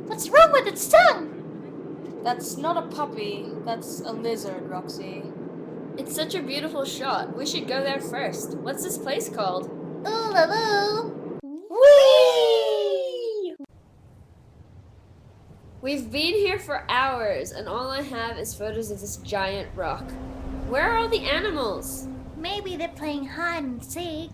What's wrong with its tongue? That's not a puppy, that's a lizard, Roxy. It's such a beautiful shot. We should go there first. What's this place called? Ooh. Whee! We've been here for hours, and all I have is photos of this giant rock. Where are all the animals? Maybe they're playing hide and seek.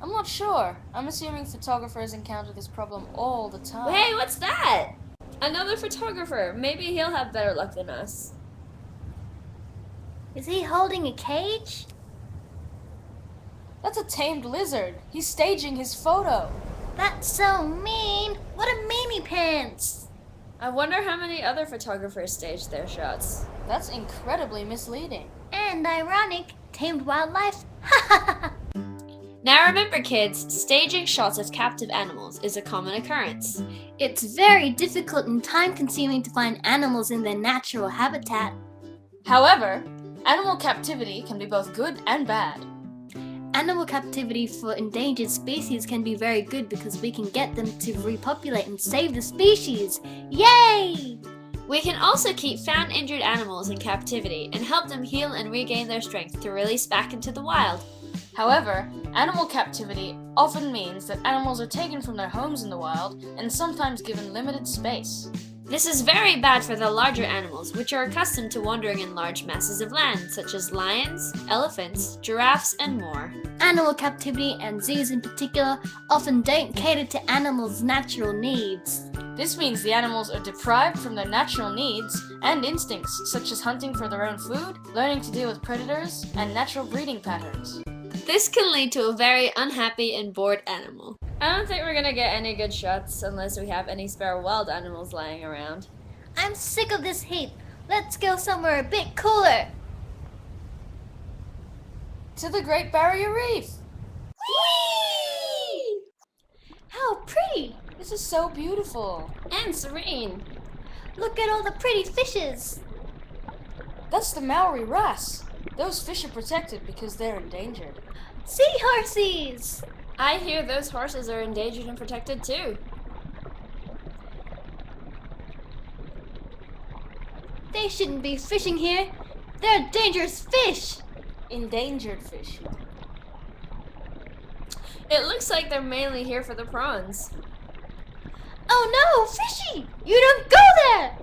I'm not sure. I'm assuming photographers encounter this problem all the time. Hey, what's that? Another photographer. Maybe he'll have better luck than us. Is he holding a cage? That's a tamed lizard. He's staging his photo. That's so mean. What a meanie pants. I wonder how many other photographers staged their shots. That's incredibly misleading. And ironic. Tamed wildlife. Now remember, kids, staging shots of captive animals is a common occurrence. It's very difficult and time-consuming to find animals in their natural habitat. However, animal captivity can be both good and bad. Animal captivity for endangered species can be very good because we can get them to repopulate and save the species. Yay! We can also keep found injured animals in captivity and help them heal and regain their strength to release back into the wild. However, animal captivity often means that animals are taken from their homes in the wild and sometimes given limited space. This is very bad for the larger animals, which are accustomed to wandering in large masses of land, such as lions, elephants, giraffes, and more. Animal captivity, and zoos in particular, often don't cater to animals' natural needs. This means the animals are deprived from their natural needs and instincts, such as hunting for their own food, learning to deal with predators, and natural breeding patterns. This can lead to a very unhappy and bored animal. I don't think we're gonna get any good shots unless we have any spare wild animals lying around. I'm sick of this heat. Let's go somewhere a bit cooler. To the Great Barrier Reef! Whee! How pretty! This is so beautiful. And serene. Look at all the pretty fishes. That's the Maori wrasse. Those fish are protected because they're endangered. Seahorses! I hear those horses are endangered and protected too. They shouldn't be fishing here. They're dangerous fish. Endangered fish. It looks like they're mainly here for the prawns. Oh no, fishy! You don't go there!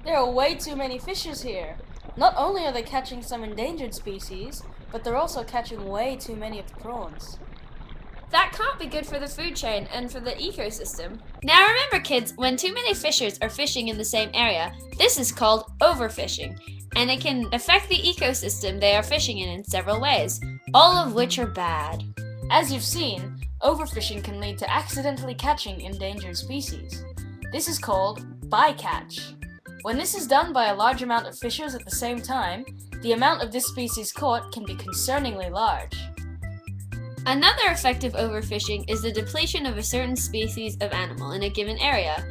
There are way too many fishes here. Not only are they catching some endangered species, but they're also catching way too many of the prawns. That can't be good for the food chain and for the ecosystem. Now remember, kids, when too many fishers are fishing in the same area, this is called overfishing, and it can affect the ecosystem they are fishing in several ways, all of which are bad. As you've seen, overfishing can lead to accidentally catching endangered species. This is called bycatch. When this is done by a large amount of fishers at the same time, the amount of this species caught can be concerningly large. Another effect of overfishing is the depletion of a certain species of animal in a given area.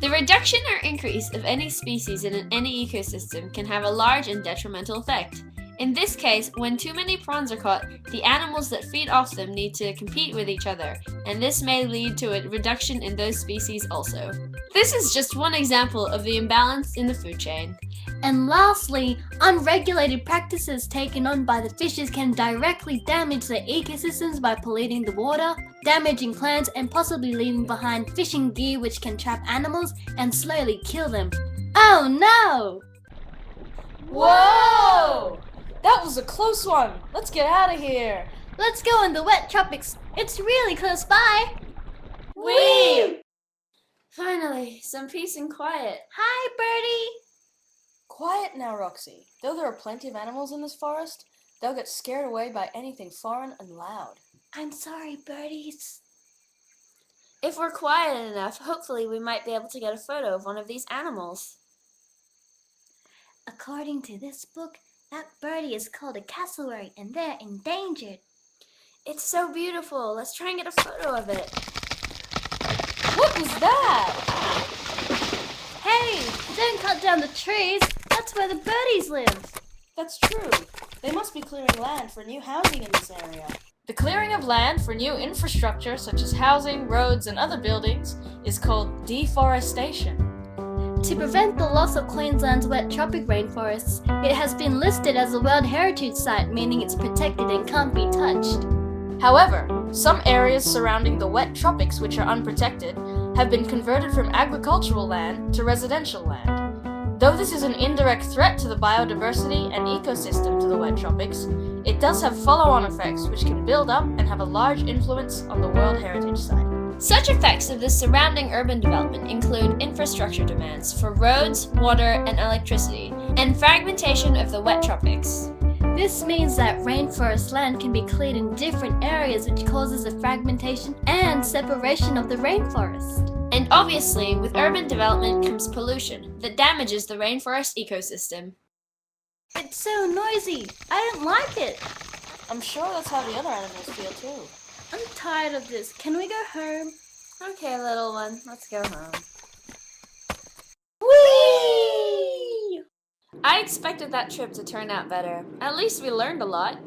The reduction or increase of any species in any ecosystem can have a large and detrimental effect. In this case, when too many prawns are caught, the animals that feed off them need to compete with each other, and this may lead to a reduction in those species also. This is just one example of the imbalance in the food chain. And lastly, unregulated practices taken on by the fishes can directly damage the ecosystems by polluting the water, damaging plants, and possibly leaving behind fishing gear which can trap animals and slowly kill them. Oh no! Whoa! That was a close one. Let's get out of here. Let's go in the wet tropics. It's really close by. Whee! Finally, some peace and quiet. Hi, Birdie. Quiet now, Roxy. Though there are plenty of animals in this forest, they'll get scared away by anything foreign and loud. I'm sorry, birdies. If we're quiet enough, hopefully we might be able to get a photo of one of these animals. According to this book, that birdie is called a cassowary and they're endangered. It's so beautiful. Let's try and get a photo of it. What was that? Hey, don't cut down the trees. That's where the birdies live. That's true. They must be clearing land for new housing in this area. The clearing of land for new infrastructure such as housing, roads, and other buildings is called deforestation. To prevent the loss of Queensland's wet tropic rainforests, it has been listed as a World Heritage Site, meaning it's protected and can't be touched. However, some areas surrounding the wet tropics which are unprotected have been converted from agricultural land to residential land. Though this is an indirect threat to the biodiversity and ecosystem to the wet tropics, it does have follow-on effects which can build up and have a large influence on the World Heritage Site. Such effects of the surrounding urban development include infrastructure demands for roads, water, and electricity, and fragmentation of the wet tropics. This means that rainforest land can be cleared in different areas, which causes a fragmentation and separation of the rainforest. And obviously, with urban development comes pollution that damages the rainforest ecosystem. It's so noisy. I don't like it. I'm sure that's how the other animals feel too. I'm tired of this. Can we go home? Okay, little one, let's go home. Whee! I expected that trip to turn out better. At least we learned a lot.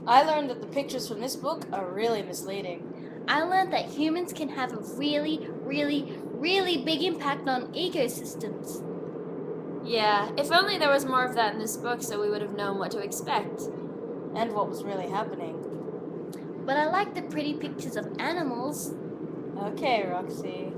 I learned that the pictures from this book are really misleading. I learned that humans can have a really, really, really big impact on ecosystems. Yeah, if only there was more of that in this book so we would have known what to expect. And what was really happening. But I like the pretty pictures of animals. Okay, Roxy.